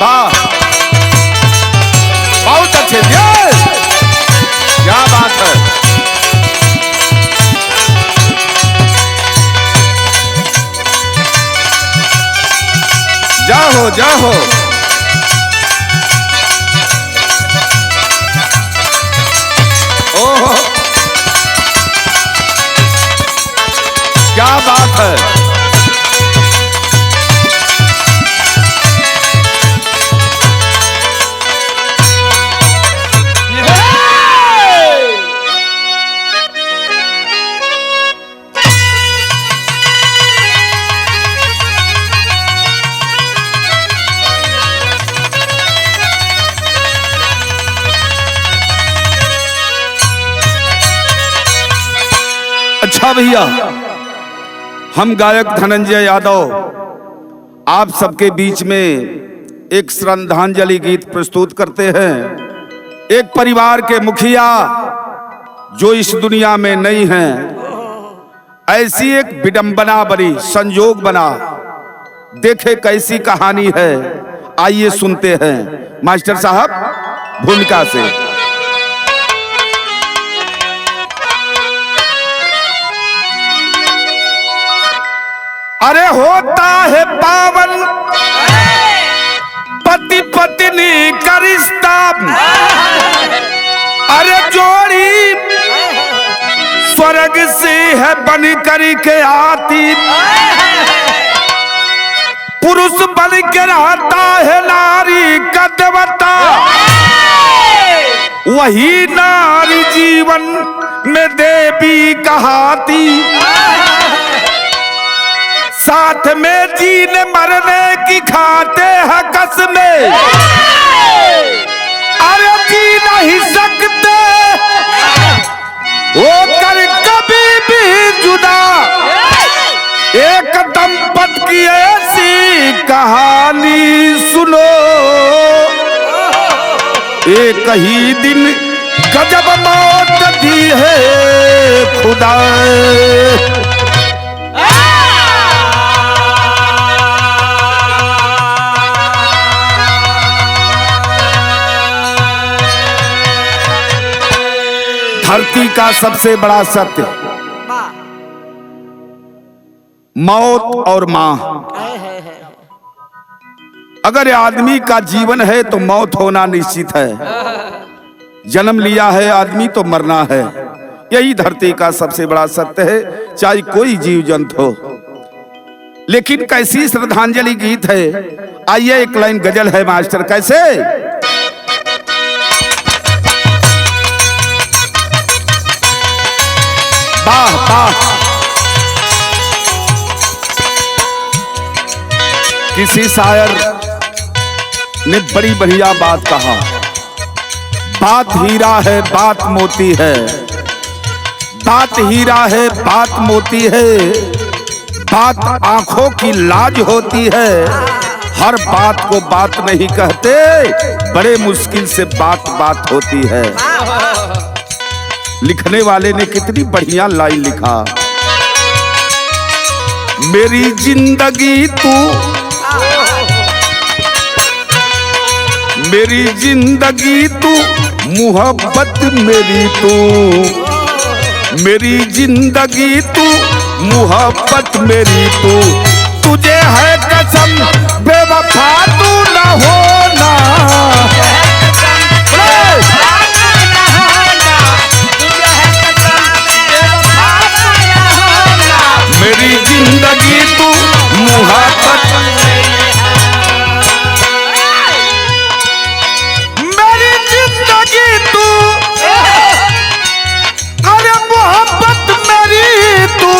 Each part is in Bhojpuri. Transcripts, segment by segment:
वाह, बहुत अच्छे, क्या बात है। जाओ जाओ, ओहो क्या बात है। अच्छा भैया, हम गायक धनंजय यादव आप सबके बीच में एक श्रद्धांजलि गीत प्रस्तुत करते हैं। एक परिवार के मुखिया जो इस दुनिया में नहीं हैं, ऐसी एक विडंबना बनी, संजोग बना, देखे कैसी कहानी है। आइए सुनते हैं मास्टर साहब भूमिका से। अरे होता है पावन पति पत्नी का रिश्ता, अरे जोड़ी स्वर्ग से है बन कर के आती, पुरुष बन के रहता है नारी का देवता, वही नारी जीवन में देवी कहाती, साथ में जीने मरने की खाते हैं कसमें, अरे जी नहीं सकते वो कर कभी भी जुदा, एक दंपत की ऐसी कहानी सुनो, एक ही दिन गजब मौत दी है खुदा। धरती का सबसे बड़ा सत्य, मौत और मां। अगर आदमी का जीवन है तो मौत होना निश्चित है, जन्म लिया है आदमी तो मरना है, यही धरती का सबसे बड़ा सत्य है, चाहे कोई जीव जंतु हो। लेकिन कैसी श्रद्धांजलि गीत है। आइए एक लाइन गजल है मास्टर, कैसे। वाह वाह, किसी शायर ने बड़ी बढ़िया बात कहा, बात हीरा है बात मोती है, बात हीरा है बात मोती है, बात आंखों की लाज होती है, हर बात को बात नहीं कहते, बड़े मुश्किल से बात बात होती है। लिखने वाले ने कितनी बढ़िया लाइन लिखा, मेरी जिंदगी तू, मेरी जिंदगी तू, मोहब्बत मेरी तू, मेरी जिंदगी तू, मोहब्बत मेरी तू, तुझे है कसम बेवफा तू न होना, मेरी जिंदगी तू, मोहब्बत मेरी जिंदगी तू, अरे मोहब्बत मेरी तू,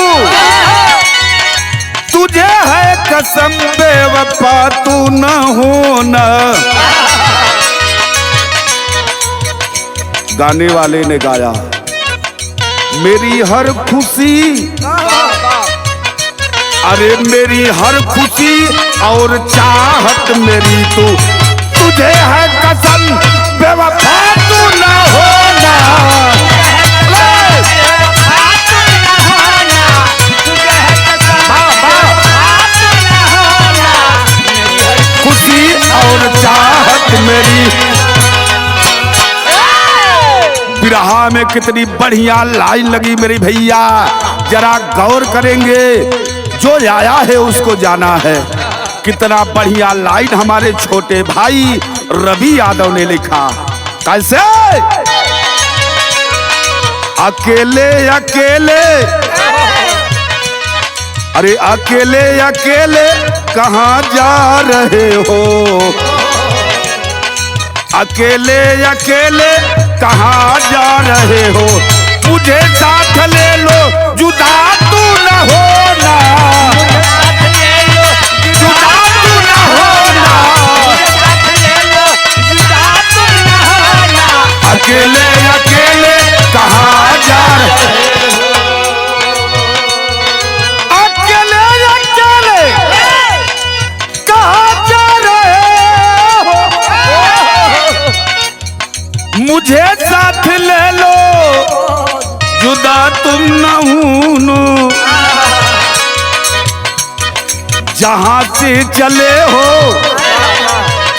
तुझे है कसम बेवफा तू न होना। गाने वाले ने गाया, मेरी हर खुशी, अरे मेरी हर खुशी और चाहत मेरी तू, तुझे है कसम बेवफा तू न होना, खुशी और चाहत हवा में कितनी बढ़िया लाइन लगी मेरे भैया, जरा गौर करेंगे, जो आया है उसको जाना है। कितना बढ़िया लाइन हमारे छोटे भाई रवि यादव ने लिखा। कैसे? अकेले अकेले, अरे अकेले अकेले कहाँ जा रहे हो, अकेले अकेले कहाँ जा रहे हो, मुझे साथ ले लो जुदा तू न होना, जुदा तू न होना, अकेले अकेले कहाँ जा रहे हो, अकेले अकेले कहाँ जा रहे हो, मुझे साथ ले लो जुदा तुम न हूँ, जहाँ से चले हो,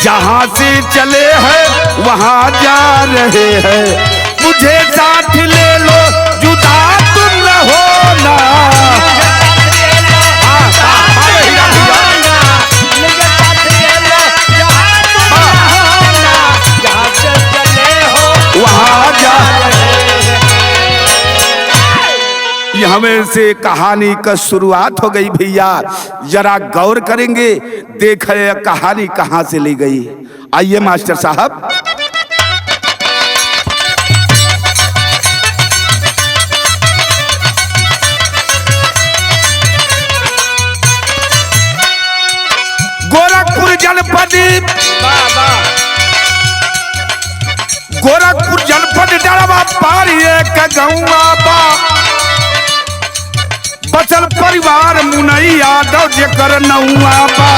जहाँ से चले हैं वहाँ जा रहे हैं, मुझे साथ ले लो जुदा तुम न होना। वहाँ जा हमें से कहानी का शुरुआत हो गई भैया, जरा गौर करेंगे, देखे कहानी कहाँ से ली गई। आइए मास्टर साहब। गोरखपुर जनपद, गोरखपुर जनपद डरवा पारी एक गौवा बा, बचल परिवार मुनई यादव जेकर नौआ बा,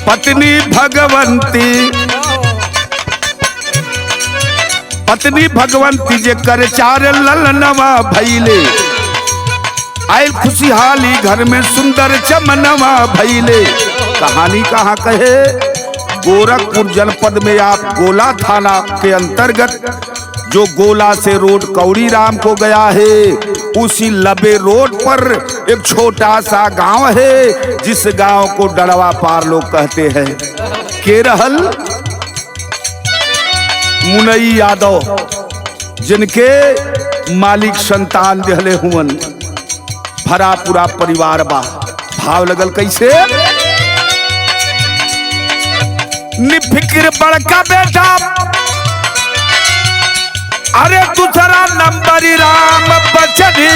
पत्नी भगवंती, पत्नी भगवंती जेकर 4 ललनवा भैले, आयल खुशहाली घर में सुंदर चमनवा भैले। कहानी कहाँ कहे? गोरखपुर जनपद में आप गोला थाना के अंतर्गत जो गोला से रोड कौड़ी राम को गया है, उसी लबे रोड पर एक छोटा सा गांव है, जिस गांव को डड़वा पार लोग कहते हैं। केरहल मुनई यादव, जिनके मालिक संतान देहले हुवन, भरा पूरा परिवार बा। भाव लगल कैसे? निफिक्र बड़का बेटा, अरे दूसरा नंबर राम बचनी,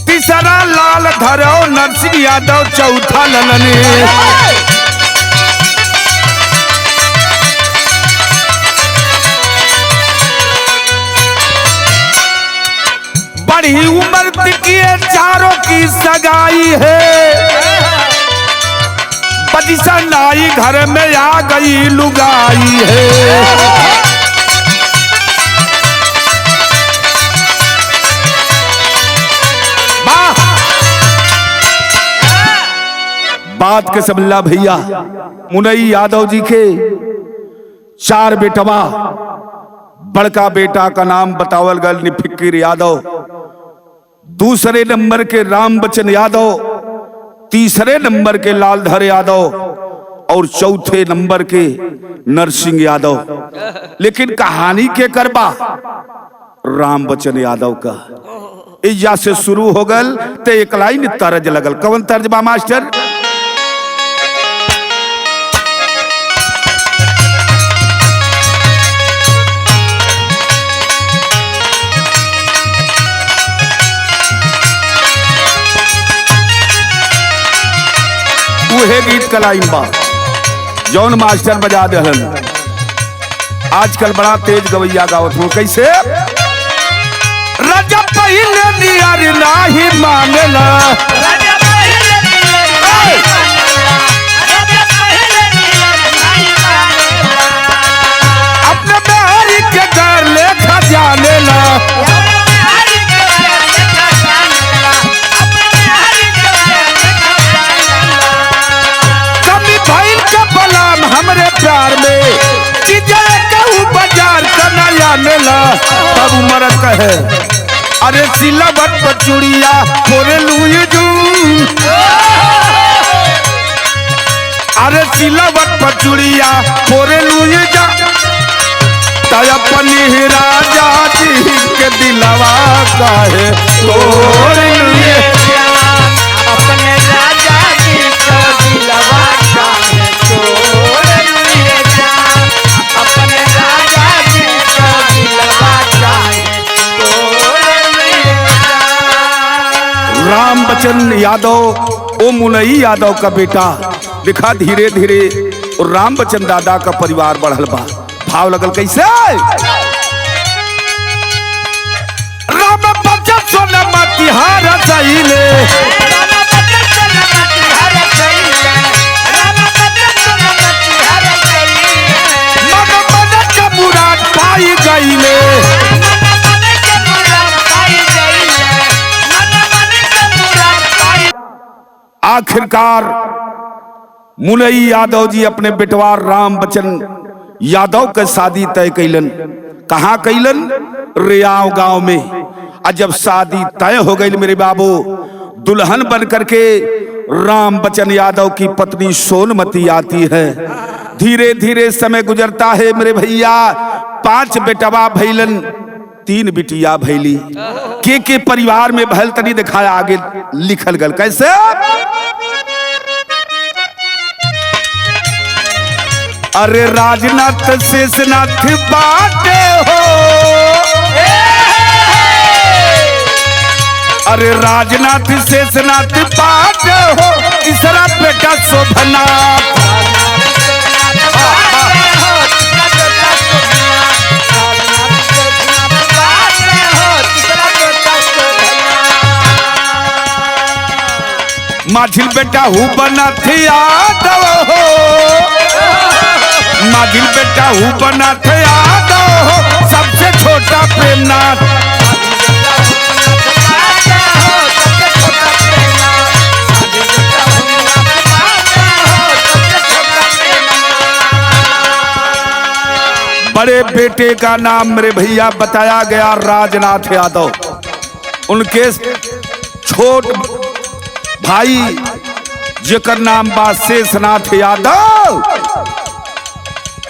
तीसरा लाल धरो नरसिंह यादव, चौथा ललनी। बड़ी उम्र की चारों की सगाई है, बदिशा नाई घर में आ गई लुगाई है। बात के समझला भैया, मुनई यादव जी के 4 बेटवा, बड़का बेटा का नाम बतावल गल निफिक्र यादव, दूसरे नंबर के राम बचन यादव, तीसरे नंबर के लालधर यादव और चौथे नंबर के नरसिंह यादव। लेकिन कहानी के करबा राम बचन यादव का इजा से शुरू हो गल, तो एक लाइन तर्ज लगल। कौन तर्ज बा मास्टर? वह गीत कलाइन बा जौन मास्टर बजा दहन। आजकल बड़ा तेज गवैया गावत हो। कैसे? रजब पहिले नियर नाही मांगला, अपने बिहारी के घर लेखा जाने ला, में चीजें कहूँ बाजार का नया मेला। तब उमर कहे अरे सिलावट पर चूड़िया फोरे लुई जू, अरे सिलावट पर चूड़िया फोरे लुई जा। अपनी राजा जी के दिलवा काहे तोड़ लुई, अपने राजा जी को दिलवा काहे तोड़ लुई जा। अपने राजा जी को दिलवा काहे तोड़ लुई जा। राम बचन यादव ओ मुनई यादव का बेटा दिखा धीरे धीरे राम बचन दादा का परिवार बढ़ल बा। भाव लगल कैसे राम बचन सोनमा तिहार सहीले, मन मन के मुराद पाई गईले। आखिरकार मुनई यादव जी अपने बेटवा राम बचन यादव के शादी तय कैलन। कहाँ कैलन? रियाव गांव में। और जब शादी तय हो गई मेरे बाबू, दुल्हन बन करके राम बचन यादव की पत्नी सोनमती आती है। धीरे धीरे समय गुजरता है मेरे भैया। 5 बेटवा भैलन, 3 बिटिया भैली। के परिवार में भैल तनी दिखाया आगे लिखल गल कैसे। अरे राजनाथ शेषनाथ बाटे हो, अरे राजनाथ शेषनाथ बाटे हो, तीसरा बेटा शोभनाथ। माझिल बेटा हूँ बनाथ यादव हो, माझिल बेटा हूँ बनाथ यादव हो, सबसे छोटा प्रेमनाथ। बड़े बेटे का नाम मेरे भैया बताया गया राजनाथ यादव। उनके छोट भाई जेकर नाम बा शेषनाथ यादव,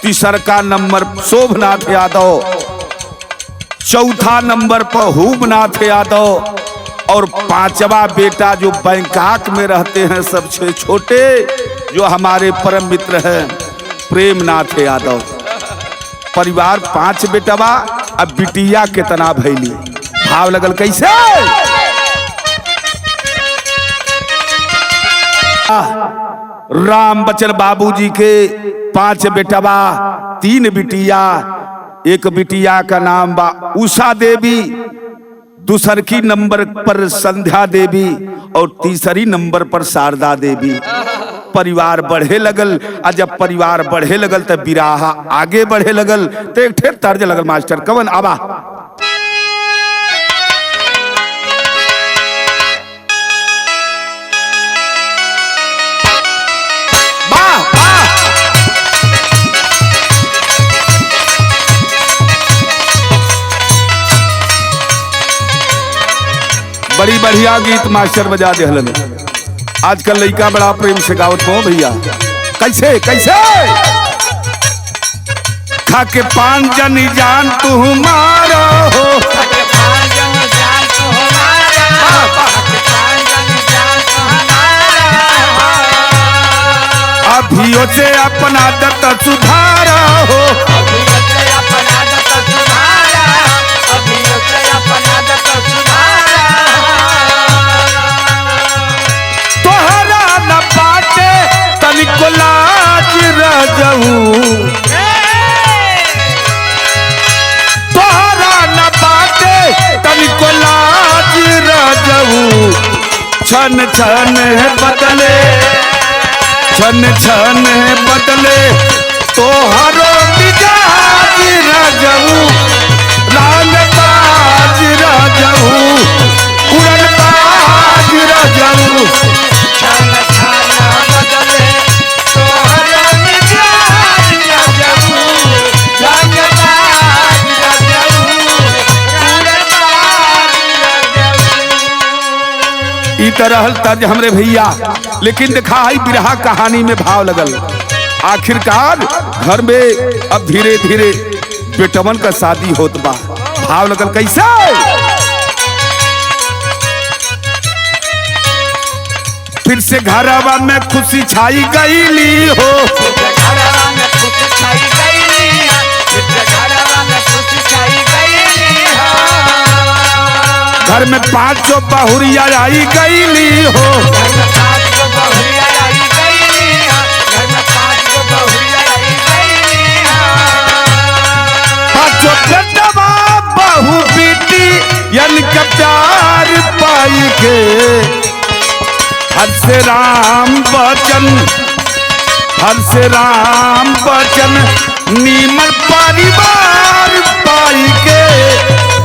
तीसर का नंबर शोभनाथ यादव, चौथा नंबर पर हुबनाथ यादव, और 5वां बेटा जो बैंकाक में रहते हैं सबसे छोटे, जो हमारे परम मित्र हैं प्रेमनाथ यादव। परिवार 5 बेटवा, अब बिटिया कितना भैली। भाव लगल कैसे। राम बचन बाबूजी के 5 बेटवा, 3 बिटिया। एक बिटिया का नाम बा उषा देवी, दूसर की नंबर पर संध्या देवी, और तीसरी नंबर पर शारदा देवी। परिवार बढ़े लगल। और जब परिवार बढ़े लगल तब बिराहा आगे बढ़े लगल। तो एक ठे तर्ज लगल मास्टर कवन आबा। बड़ी बढ़िया गीत मास्टर बजा दे हलन। आजकल लड़का बड़ा प्रेम से गावत हो भैया। कैसे कैसे खा के पान जनी जान तू मारो हो, अभियो से अपना आदत सुधारा हो, तोहरा न बाटे तनिको लाज रजऊ, तोहरा न बाटे तनिको लाज रजऊ। छन छन बदले, छन छन बदले तोहरो मिजाज रजऊ। लाल बाज रजऊ, उड़न बाज रजऊ। छन छन बदले तोहरो मिजाज रजऊ। तरह तज हमरे भैया, लेकिन देखा है बिरहा कहानी में भाव लगल। आखिरकार घर में अब धीरे धीरे बेटवन का शादी होत बा। भाव लगल कैसे? फिर से घरवा में खुशी छाई गईली हो, घरवा में खुशी छाई गईली, घरवा में खुशी छाई गईली हो। घर में पांचों बहुरिया आई गईली हो, घर में पांचों बहुरिया आई गईली हो, घर में पांचों बहुरिया आई गईली हो। पांचों बेटवा बहू बेटी यानी का प्यार पाई के, हर से राम बचन, हर से राम बचन नीमन परिवार पाई के,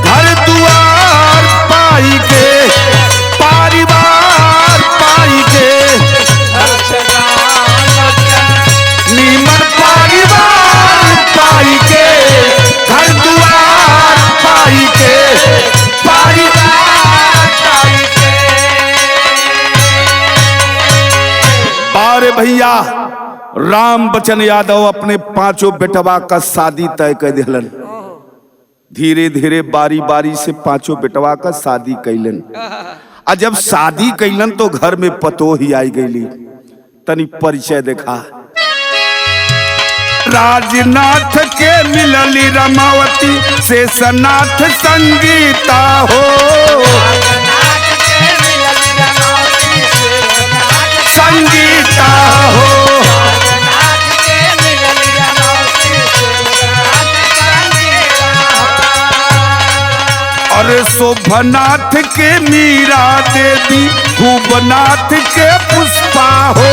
घर दुआर पाई के, परिवार पाई के, नीमन परिवार पाई के, घर दुआर पाई के, परिवार पाई के। अरे भैया राम बचन यादव अपने पांचों बेटवा का शादी तय कर दिलन। धीरे धीरे बारी बारी से पांचों बेटवा का शादी कैलन। और जब शादी कैलन तो घर में पतो ही आई गईली। तनी परिचय देखा। राजनाथ के मिलली रमावती, शेषनाथ संगीता हो, संगीता हो। और शोभनाथ के मीरा देवी, भूवनाथ के पुष्पा हो,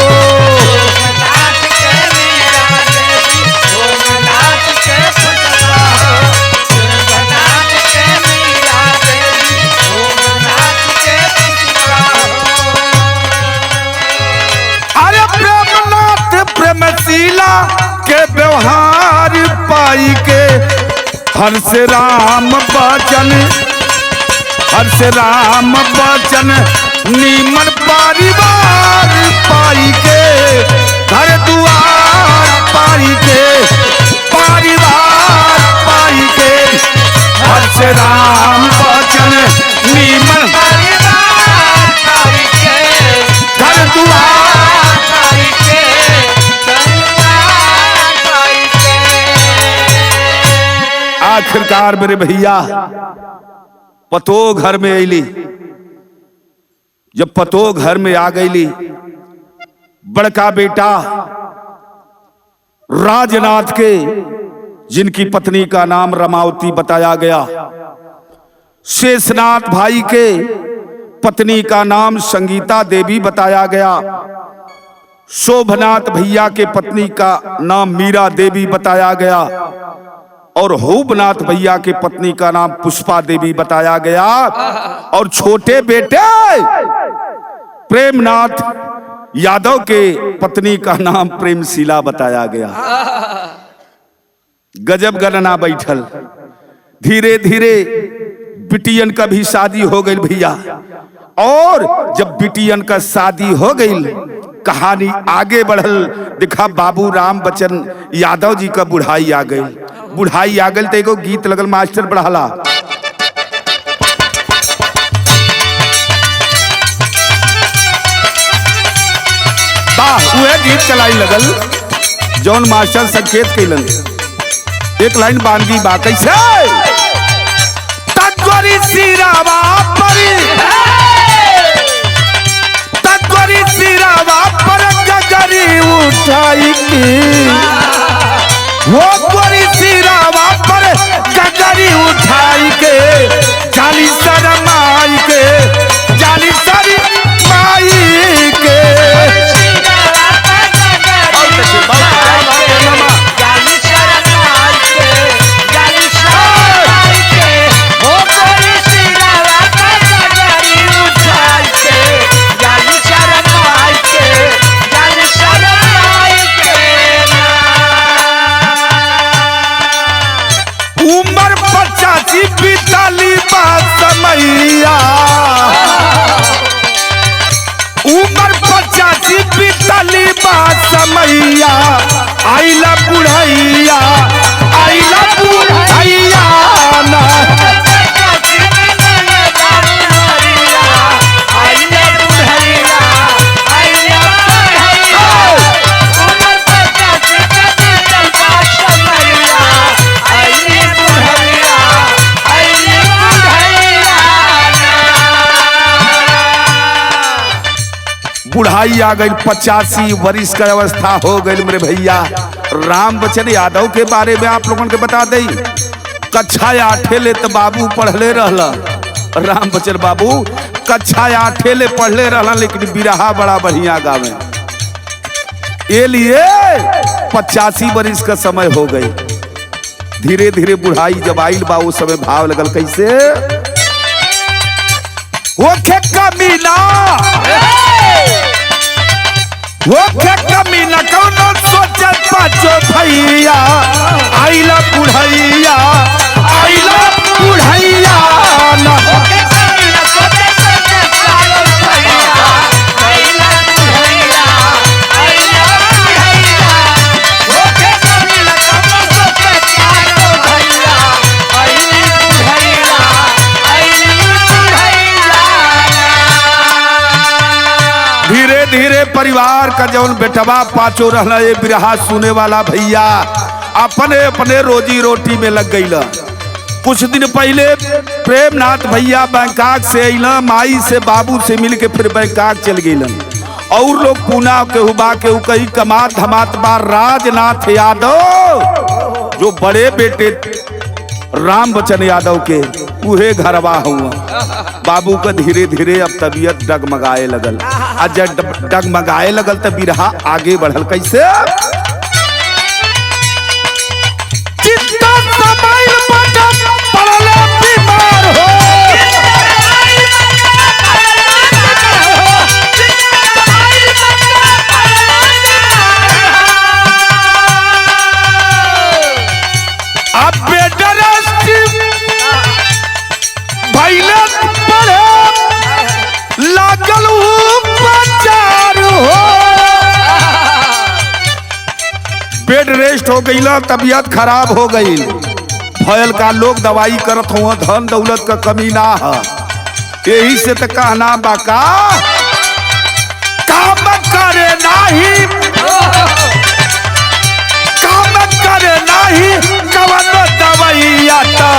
प्रेमशीला के व्यवहार पाई के, हर से राम बचन, हर से राम बचन नीमन परिवार पाई के, घर दुआर पाई के, परिवार पाई के, हर से राम बचन नीमन परिवार पाई के, घर दुआर पाई के। आखिरकार मेरे भैया पतो घर में आईली। जब पतो घर में आ गईली, बड़का बेटा राजनाथ के, जिनकी पत्नी का नाम रमावती बताया गया, शेषनाथ भाई के पत्नी का नाम संगीता देवी बताया गया, शोभनाथ भैया के पत्नी का नाम मीरा देवी बताया गया, और होबनाथ भैया के पत्नी का नाम पुष्पा देवी बताया गया, और छोटे बेटे प्रेमनाथ यादव के पत्नी का नाम प्रेमशीला बताया गया। गजब गणना बैठल। धीरे धीरे बिटियन का भी शादी हो गई भैया। और जब बिटियन का शादी हो गई, कहानी आगे बढ़ल। देखा बाबू राम बचन यादव जी का बुढ़ाई आ गई। बुढ़ाई आ गई तो एगो गीत लगल मास्टर बढ़ाला। वह गीत चलाई लगल जौन मास्टर संकेत कैलन। एक लाइन बानगी बा कैसे? तत्वरी सिरावा परी, तत्वरी सिरावा पर गगरी उठाई की, वो गोरी सिरावा पर गगरी उठाई के, जाली शरमाई के, जाली शरमाई के। उम्र 85 बीतली बा समैया आइला बुढ़ैया आइला बुढ़ैया ना बुढ़ाई आ गई 85 वर्ष का अवस्था हो गई मेरे भैया। राम बचन यादव के बारे में आप लोगों के बता दें। कक्षा 8 ले तो बाबू पढ़ले रहला, राम बचन बाबू कक्षा 8 ले पढ़ले रहला, लेकिन बिरहा बड़ा बढ़िया गावे। ये लिए 85 वर्ष का समय हो गई। धीरे धीरे बुढ़ाई जब आइल बा उस समय भाव लगल कैसे वो कमीना कमीना कौनो सोचत पाछो भैया आइला बुढ़ैया आइला बुढ़ैया ना धीरे धीरे परिवार का जौन बेटवा पाचो रहला ये बिरहा सुने वाला भैया अपने अपने रोजी रोटी में लग गई। कुछ दिन पहले प्रेमनाथ भैया बैंकाक से अला, माई से बाबू से मिल के फिर बैंकाक चल गई। और लोग पूना के हुबा के कई कमात धमात बार राजनाथ यादव जो बड़े बेटे राम बचन यादव के उहे घरवा हुआ। बाबू का धीरे धीरे अब तबीयत डगमगाए लगल। आज जब डगमगाए लगल तो बिरहा आगे बढ़ल कैसे चित्ता समाइल बटन पड़ले बीमार हो अब बेडरेस्ट भइले पड़े लागल उपचार हो। बेड रेस्ट हो गई, तबीयत खराब हो गई। भयल का लोग दवाई करत हुआ, धन दौलत का कमी ना है। यही से तो कहना बाका काम करे नाही काम करे नाही कवन दवाइया तो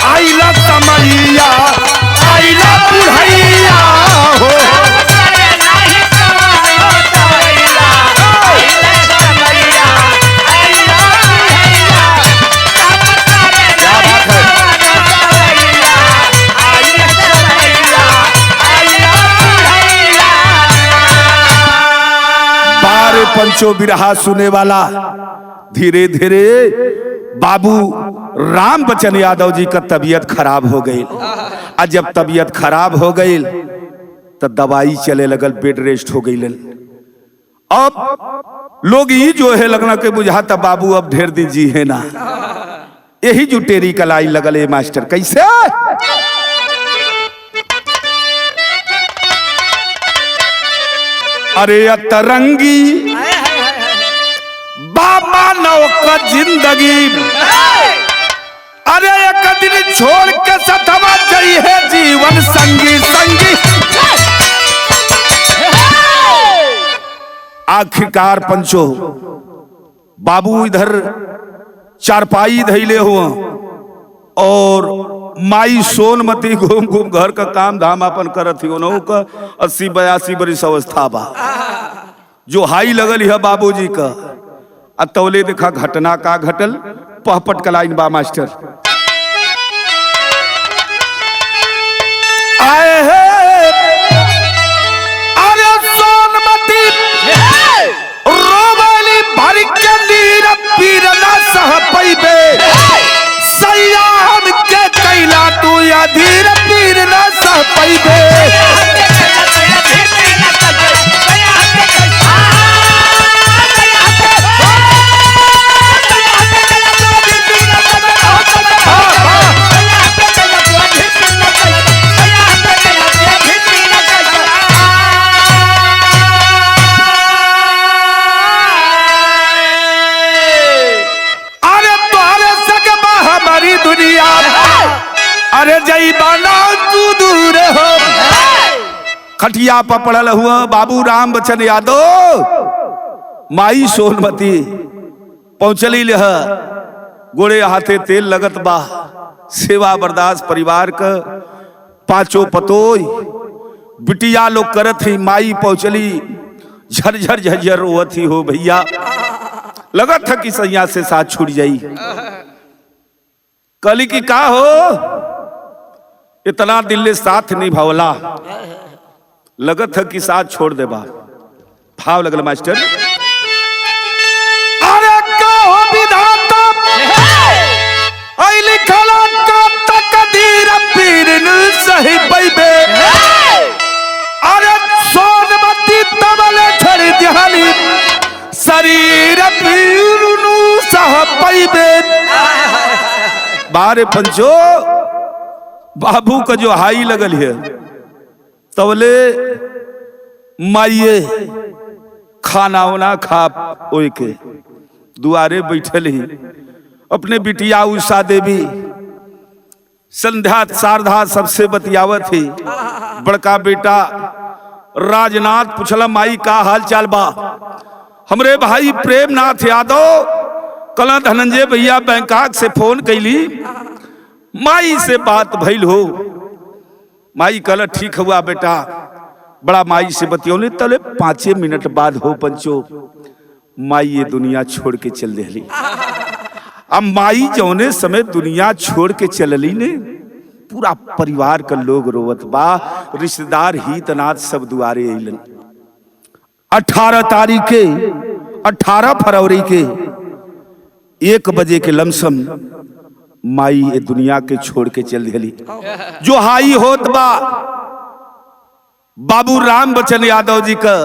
आइला समैया आइला बुढ़ैया हो। बारे पंचो बिरहा सुने वाला धीरे धीरे बाबू राम बचन यादव जी का तबीयत खराब हो गई। और जब तबीयत खराब हो गई तो दवाई चले लगल, बेड रेस्ट हो गई। अब लोग ही जो है लगना के बुझाता बाबू अब ढेर दिन जी है ना। यही जो टेरी कलाई लगल है मास्टर कैसे अरे अतरंगी बाबा नौ का जिंदगी अरे एक दिन छोड़ के सतवा चाहिए जीवन संगी संगी। आखिरकार पंचो बाबू इधर चारपाई धैले हुआ और माई सोनमती घूम घूम घर का काम धाम अपन करत ही का 80-82 बरिस अवस्था बा जो हाई लगल है बाबूजी का। तौले देखा घटना का घटल पहपट कलाइन बा मास्टर आए है अरे सोनमती रोवली भर के नीर पीर ना सह पैबे सयान के कैला तू या धीर पीर ना सह पैबे। हमारी दुनिया, अरे जई बना तू दूर हो। खटिया पर पड़ल हुआ बाबू राम बचन यादव, माई सोनमती पहुंचली लह, गोड़े हाथे तेल लगत बा, सेवा बर्दाश्त परिवार का पांचों पतोई बिटिया लोग करत ही, माई पहुंचली झरझर झरझर रोवत ही हो भैया, लगत था कि सैया से साथ छूट जाई। कली की का हो, इतना दिल ले साथ नहीं भावला, लगत था कि साथ छोड़ दे बा। भाव लगल मास्टर, अरे का हो विधाता आई लिखला का तकदीर पीर न सही पैबे, अरे सोनमती तबले छड़ दिहाली शरीर पीर नु सह पैबे। बारे पंचो बाबू का जो हाई लगल है, तबले माइये खाना वाना खा ओए के दुआरे बैठल ही, अपने बिटिया उषा देवी संध्या शारदा सबसे बतियावत थी। बड़का बेटा राजनाथ पूछला माई का हाल चाल बा। हमरे भाई प्रेमनाथ यादव कल धनंजय भैया बैंकॉक से फोन कैली, माई से बात भइल हो। माई कल ठीक हुआ बेटा, बड़ा माई से बतियौले, तले 5 मिनट बाद हो पंचो माई ये दुनिया छोड़ के चल देली। अब माई जौने समय दुनिया छोड़ के चलली ने, पूरा परिवार का लोग रोवत बा, रिश्तेदार हित नाथ सब दुआरे अइलन। 18 तारीख के 18 फरवरी के 1 बजे के लमसम माई ये दुनिया के छोड़ के चल देली। जो हाई होत बा बाबू राम बचन यादव जी का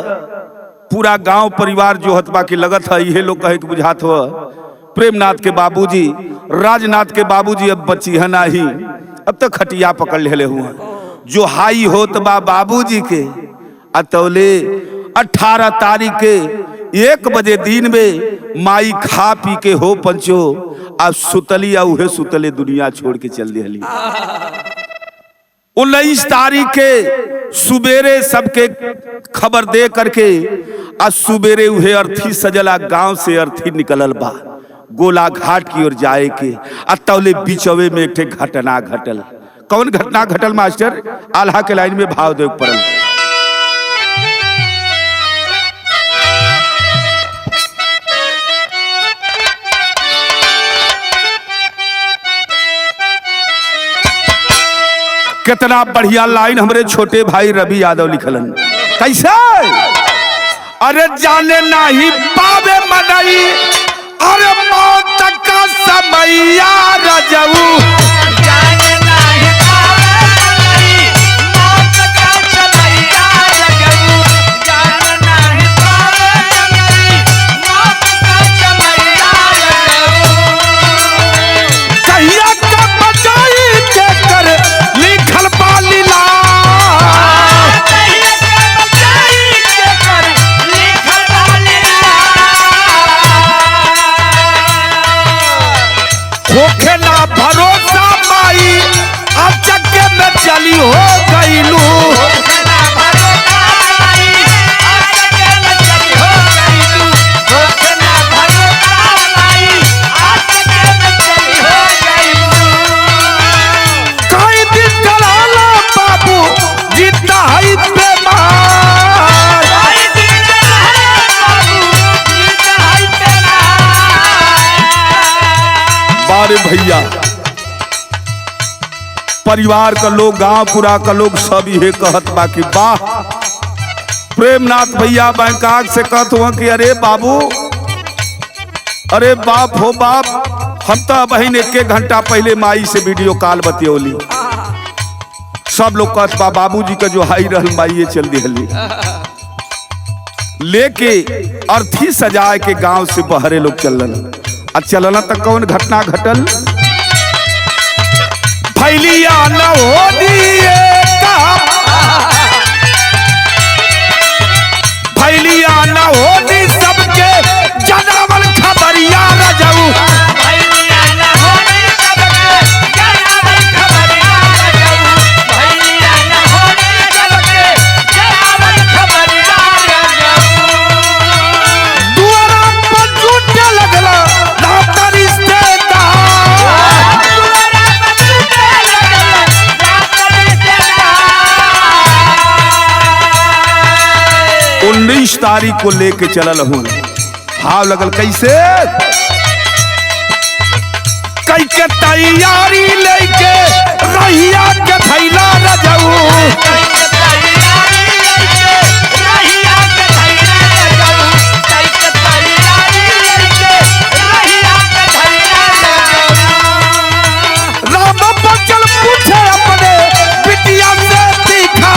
पूरा गांव परिवार जो हतबा की लगत है, ये लोग कहे कि बुझात हो प्रेमनाथ के बाबूजी राजनाथ के बाबूजी अब बची है नाही, अब तक खटिया पकड़ ले हुआ। जो हाई होत बा बाबूजी के अतौले 18 तारीख के 1 बजे दिन में माई खा पी के हो पंचो अब सुतली, उहे सुतले दुनिया छोड़ के चल दिहली। 19 तारीख के सुबेरे सबके खबर दे करके आज सुबेरे उहे अर्थी सजला गांव से अर्थी निकलल बा गोला घाट की ओर जाए के। अतौले बीचवे में एक ठे घटना घटल। कौन घटना घटल मास्टर? आल्हा के लाइन में भाव देव पड़ल। कितना बढ़िया लाइन हमरे छोटे भाई रवि यादव लिखलन। कैसे? अरे जाने नहीं पावे मनई, अरे मौत का समैया रजऊ, जाने नहीं पावे मनई, मौत का समैया रजऊ, जाने नहीं पावे मनई, मौत का समैया रजऊ। कहिया का बचाई के कर लिखल पालीला, कहिया का बचाई के कर लिखल पालीला। होखे ना भरोसा माई अब चक्के में चली हो गईलू। होखेला भरोसा माई, आज के में चली हो गईलू। होखेला भरोसा माई, आज के में चली हो गईलू। कई दिन चलाला बाबू जितना है बेमार, आई दिन रहे बाबू, जीत है तेरा। बारे भैया परिवार का लोग गांव पूरा का लोग सब ये कहत बा कि वाह प्रेमनाथ भैया बैंकॉक से कहत हुआ कि अरे बाबू, अरे बाप हो बाप, हम तो बहन 1 घंटा पहले माई से वीडियो कॉल बतियौली। सब लोग कहत बा बाबूजी का जो हाई रहल माई चल दिहली लेके अर्थी सजाए के गांव से बहरे लोग चलन। आ चलना तक कौन घटना घटल? फैलिया न हो दिए फैलिया न हो दी सबके जनावल खबरिया रजऊ, भैया न होनी सबके गिरफ्तारी को लेके चलल हूं। भाव लगल कैसे? कई के तैयारी लेके रहिया के थैला रजऊ, राम बचन पूछे अपने बिटिया से दिखा,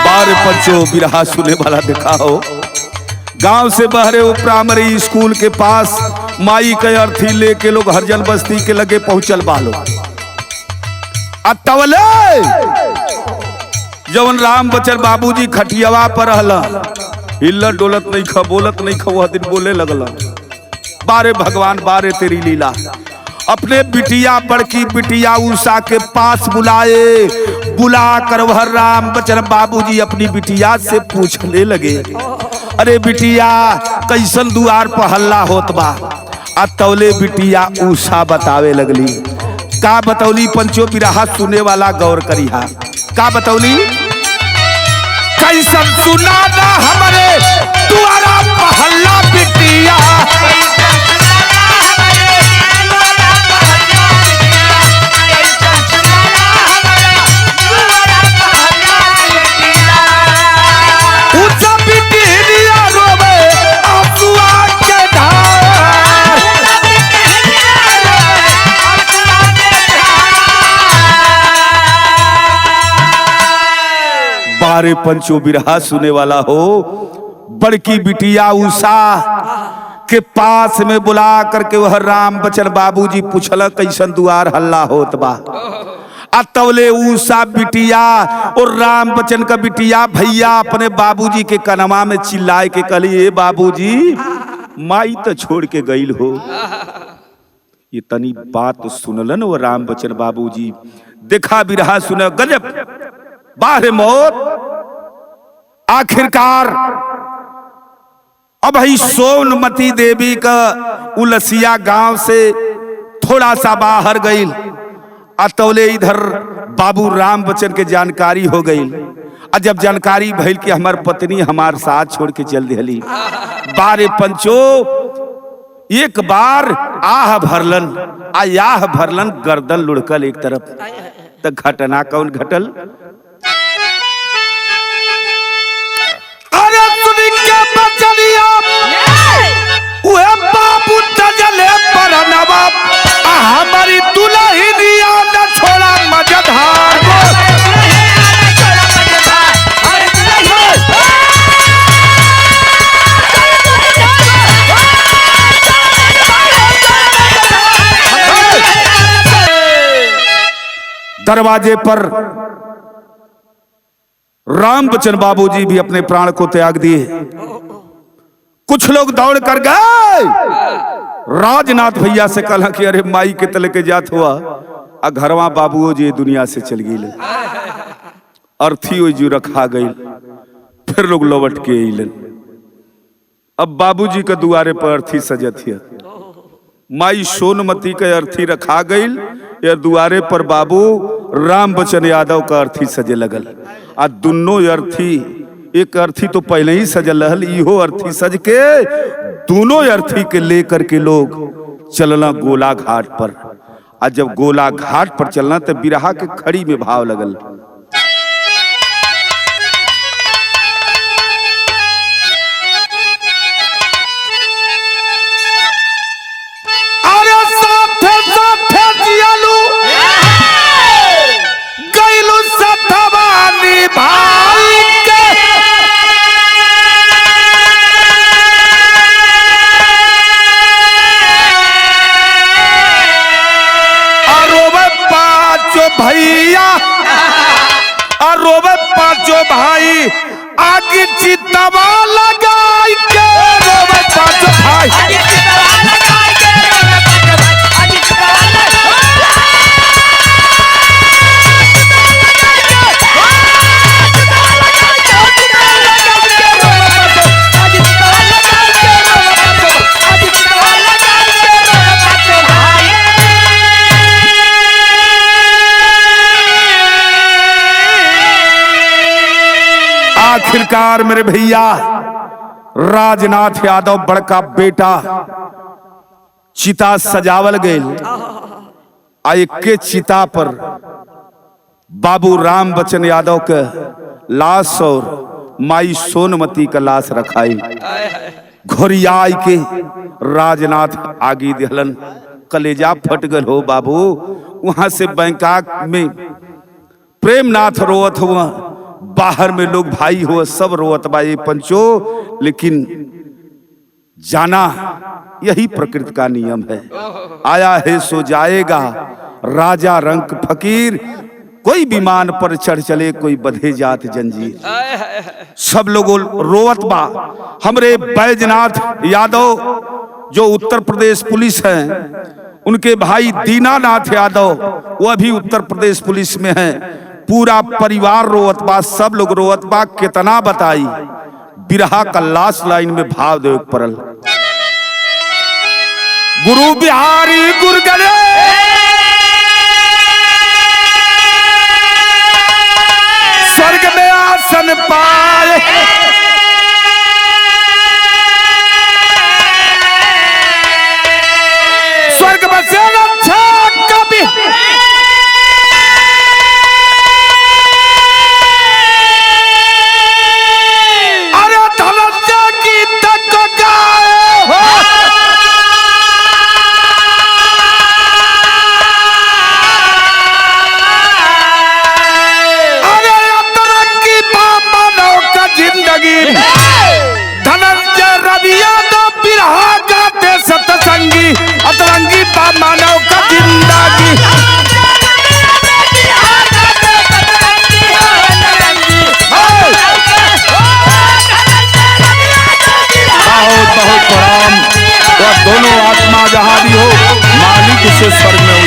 बार पंचो बिरहा सुने वाला देखा हो। गांव से बहरे वो प्राइमरी स्कूल के पास माई के अर्थी लेके लोग हरजन बस्ती के लगे पहुंचल बालो। अतवले जवन राम बचन बाबूजी खटियावा पर रहला, हिल्लत डोलत नहीं खा, बोलत नहीं खा, वह दिन बोले लगला, बारे भगवान बारे तेरी लीला। अपने बिटिया बड़की बिटिया उषा के पास बुला कर वह राम बचन बाबूजी अपनी बिटिया से पूछने लगे, अरे बिटिया कैसन दुआर पर हल्ला होत बा? अतौले बिटिया उषा बतावे लगली। का बतौली पंचो बिरहा सुने वाला गौर करिहा। का बतौली? कैसन सुनाना हमरे दुआरा पर हल्ला बिटिया, बारे पंचो बिरहा सुने वाला हो। बड़की बिटिया उषा के पास में बुला करके वह राम बचन बाबूजी पूछल कैसन दुआर हल्ला होत बा। अतवले उषा बिटिया और राम बचन का बिटिया भैया अपने बाबूजी के कनमा में चिल्लाए के कहली, ए बाबूजी माई तो छोड़ के गईल हो। ये तनी बात सुनलन वो राम बचन बाबूजी। देखा बिरहा सुन गजब बाहर मौत। आखिरकार अब ही सोनमती देवी का उलसिया गांव से थोड़ा सा बाहर गई। अतौले इधर बाबू राम बचन के जानकारी हो गई। और जब जानकारी भइल कि हमार पत्नी हमार साथ छोड़ के चल दिली, बारे पंचो एक बार आह भरलन, आह भरलन गर्दन लुढ़कल एक तरफ। तो घटना कौन घटल? अरे सुनी के बचलिया उहे बाबू तजले पर नवाब, हमारी दुल्हनिया न छोड़ा मजधार को। दरवाजे पर राम बचन बाबूजी भी अपने प्राण को त्याग दिए। कुछ लोग दौड़ कर गए, राजनाथ भैया से कहा कि अरे माई के तले के जात हुआ, आ घरवा बाबू जी दुनिया से चल गई। अर्थी जो रखा गई, फिर लोग लौट के अलन। अब बाबूजी के दुआरे पर अर्थी सजत है। माई सोनमती के अर्थी रखा गई, या दुआरे पर बाबू राम बचन यादव का अर्थी सजे लगल। आ दोनों अर्थी, एक अर्थी तो पहले ही सजल रहल, इहो अर्थी सज के दोनों अर्थी के लेकर के लोग चलना गोला घाट पर। आ जब गोला घाट पर चलना तो बिरहा के खड़ी में भाव लगल। भैया रोवे पांचों भाई, आगे चितवा लगाई के रोवे पांचों भाई। आखिरकार मेरे भैया राजनाथ यादव बड़का बेटा चिता सजावल गए, के चिता पर बाबू राम बच्चन यादव के लाश और माई सोनमती का लाश रखाई। घोरियाई के राजनाथ आगे दिहलन, कलेजा फट गल हो बाबू। वहां से बैंकाक में प्रेमनाथ रोवत हुआ, बाहर में लोग भाई हुआ सब रोवत बाई पंचो, लेकिन जाना यही प्रकृति का नियम है। आया है सो जाएगा, राजा रंक फकीर, कोई विमान पर चढ़ चले कोई बधे जात जंजीर। सब लोग रोवत बा। हमरे बैजनाथ यादव जो उत्तर प्रदेश पुलिस है, उनके भाई दीनानाथ यादव वह भी उत्तर प्रदेश पुलिस में है। पूरा परिवार रोवत बा, सब लोग रोवत बा। कितना बताई, बिरहा का लास्ट लाइन में भाव देव परल, गुरु बिहारी गुरु गणे स्वर्ग में आसन पाए, स्वर्ग में से अच्छा कभी अरे धनंजय की तक गाए हो। जिंदगी धनंजय रविया तो बिरहा गाते सतसंगी, अतरंगी पा मानव का जिंदगी। बहुत बहुत प्रणाम। वह दोनों आत्मा जहां भी हो, मालिक से स्वर्ग में